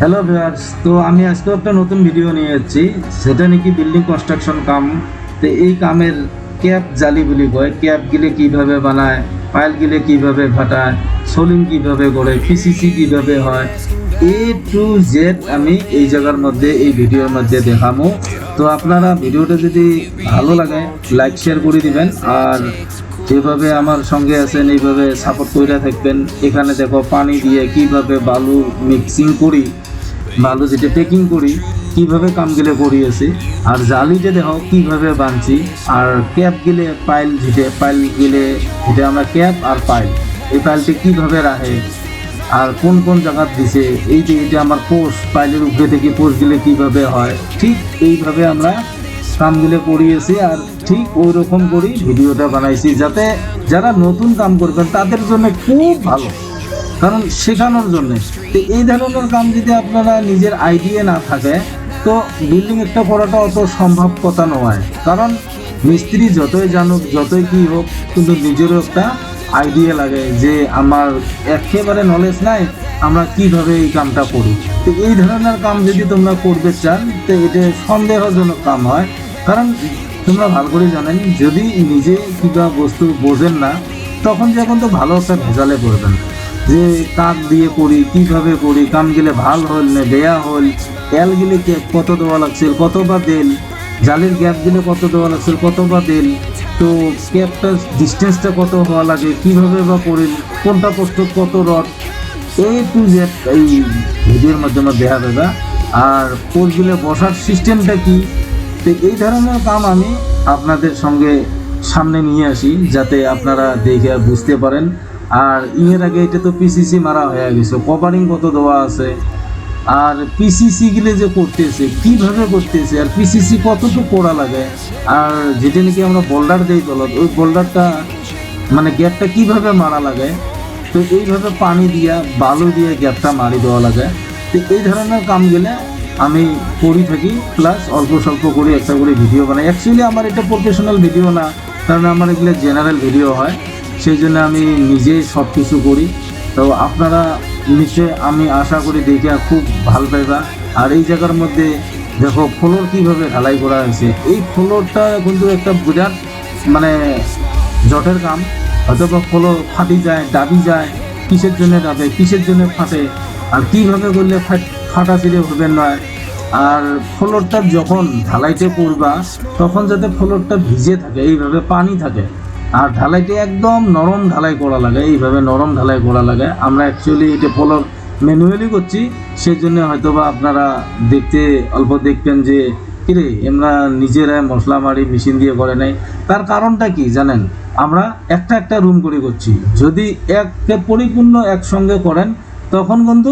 Hello viewers, তো আমি আজকে একটা নতুন ভিডিও নিয়ে যাচ্ছি, সেটা নাকি বিল্ডিং কনস্ট্রাকশন কাম। তো এই কামের ক্যাপ জালি বলি কয়, ক্যাপ গিলে কীভাবে বানায়, পাইল গিলে কীভাবে ফাটায়, সোলিং কীভাবে করে, পিসিসি কীভাবে হয়, A to Z আমি এই জায়গার মধ্যে এই ভিডিওর মধ্যে দেখাবো। তো আপনারা ভিডিওটা যদি ভালো লাগে লাইক শেয়ার করে দিবেন, আর যেভাবে আমার সঙ্গে আছেন এইভাবে সাপোর্ট করে থাকবেন। এখানে দেখো পানি দিয়ে কিভাবে বালু মিক্সিং করি, বালু যেটা প্যাকিং করি, কিভাবে কামগুলো করিয়েছি, আর জালিটা দেখো কিভাবে বানছি, আর ক্যাপ গিলে পাইল যেটা পাইল গিলে যেটা আমরা ক্যাপ আর পাইল, এই পাইলটি কিভাবে রাখে আর কোন কোন জায়গার দিছে, এই যে এটা আমার পোস্ট পাইলের উপরে থেকে পোস্ট গিলে কীভাবে হয়, ঠিক এইভাবে আমরা কামগুলো করিয়েছি। আর ঠিক ওই রকম করেই ভিডিওটা বানাইছি, যাতে যারা নতুন কাম করবেন তাদের জন্য খুব ভালো, কারণ শেখানোর জন্যে। তো এই ধরনের কাম যদি আপনারা নিজের আইডিয়া না থাকে, তো বিল্ডিং একটা করাটা অত সম্ভব কথা নয়। কারণ মিস্ত্রি যতই জানুক যতই কী হোক, কিন্তু নিজেরও একটা আইডিয়া লাগে যে আমার একেবারে নলেজ নাই, আমরা কিভাবে এই কামটা করি। তো এই ধরনের কাম যদি তোমরা করতে চান, তো এটা সন্দেহজনক কাম হয়। কারণ তোমরা ভালো করে জানেন, যদি নিজে কিবা বস্তু বোঝেন না, তখন যখন তো ভালো একটা ভেজালে পড়বেন যে কাক দিয়ে করি, কিভাবে করি, কাম গেলে ভাল হল না বেয়া হল, এল গেলে কত দেওয়া লাগছিল, কত বা দেল, জালের গ্যাপ দিলে কত দেওয়া লাগছিল, কত বা দেল, তো ক্যাপটার ডিস্টেন্সটা কত হওয়া লাগে, কিভাবে বা করিল, কোনটা প্রস্তুত, কত রড, A to Z এই ভিডিওর মাধ্যমে দেখা যাবে। আর পোস্টগুলো বসার সিস্টেমটা কি, তো এই ধরনের কাম আমি আপনাদের সঙ্গে সামনে নিয়ে আসি, যাতে আপনারা দেখে বুঝতে পারেন। আর এর আগে এটা তো পিসিসি মারা হয়ে গেছে, কভারিং কত দেওয়া আছে, আর পিসিসি গিলে যে করতেছে কিভাবে করতেছে, আর পিসিসি কতটুকু করা লাগে, আর যেটা নাকি আমরা বোল্ডার দিই তলত, ওই বোল্ডারটা মানে গ্যাপটা কিভাবে মারা লাগে, তো এইভাবে পানি দিয়া বালু দিয়ে গ্যাপটা মারি দেওয়া লাগে। তো এই ধরনের কাম গেলে আমি করি থাকি, প্লাস অল্প স্বল্প করে একটা করে ভিডিও বানাই। অ্যাকচুয়ালি আমার এটা প্রফেশনাল ভিডিও না, কারণ আমার এগুলো জেনারেল ভিডিও হয়, সেই জন্য আমি নিজেই সব কিছু করি। তো আপনারা নিশ্চয়ই আমি আশা করি দেখে খুব ভালো পাইবা। আর এই জায়গার মধ্যে দেখো ফ্লোর কীভাবে ঢালাই করা হয়েছে, এই ফ্লোরটা কিন্তু একটা বিরাট মানে জটের কাম। হয়তো বা ফ্লোর ফাটি যায়, ডাবি যায়, কিসের জন্য ডাবে, কিসের জন্য ফাটে, আর কীভাবে করলে ফাটা ছিঁড়ে হবে নয়। আর ফ্লোরটা যখন ঢালাইতে করবা, তখন যাতে ফ্লোরটা ভিজে থাকে, এইভাবে পানি থাকে, আর ঢালাইতে একদম নরম ঢালাই করা লাগে, এইভাবে নরম ঢালাই করা লাগে। আমরা অ্যাকচুয়ালি এটা ফ্লোর ম্যানুয়ালি করছি, সেই জন্য হয়তো বা আপনারা দেখতে অল্প দেখবেন যে কিরে আমরা নিজেরাই মশলা মারি মেশিন দিয়ে করে নাই। তার কারণটা কি জানেন, আমরা একটা একটা রুম করে করছি। যদি একে পরিপূর্ণ একসঙ্গে করেন, তখন কিন্তু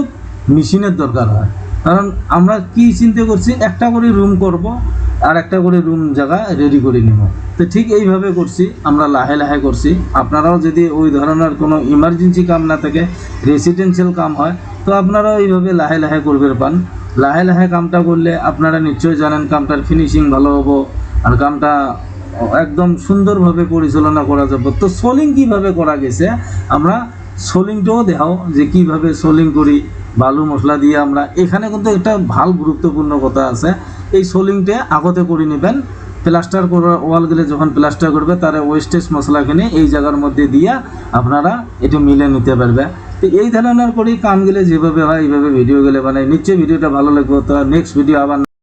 মেশিনের দরকার হয়। কারণ আমরা কি চিন্তা করছি, একটা করে রুম করব আর একটা করে রুম জায়গা রেডি করে নেব। তো ঠিক এইভাবে করছি, আমরা লাহে লাহে করছি। আপনারাও যদি ওই ধরনের কোনো ইমার্জেন্সি কাম না থাকে, রেসিডেন্সিয়াল কাম হয়, তো আপনারাও এইভাবে লাহে লাহে করবে পান। লাহে লাহে কামটা করলে আপনারা নিশ্চয়ই জানেন কামটার ফিনিশিং ভালো হবো, আর কামটা একদম সুন্দরভাবে পরিচালনা করা যাবে। তো সোলিং কিভাবে করা গেছে, আমরা সোলিংটাও দেখাও যে কিভাবে সোলিং করি বালু মশলা দিয়ে। আমরা এখানে কিন্তু একটা ভালো গুরুত্বপূর্ণ কথা আছে, এই সোলিংটা আগতে করে নেবেন। প্লাস্টার করার ওয়ালগুলো যখন প্লাস্টার করবে, তার ওয়েস্টেজ মশলাখানে এই জায়গার মধ্যে দিয়ে আপনারা এটা মিলে নিতে পারবে। তো এই ধরনের করেই কামগুলো যেভাবে হয় এইভাবে ভিডিওগুলো বানাই। নিশ্চয়ই ভিডিওটা ভালো লাগবে। তো নেক্সট ভিডিও আবার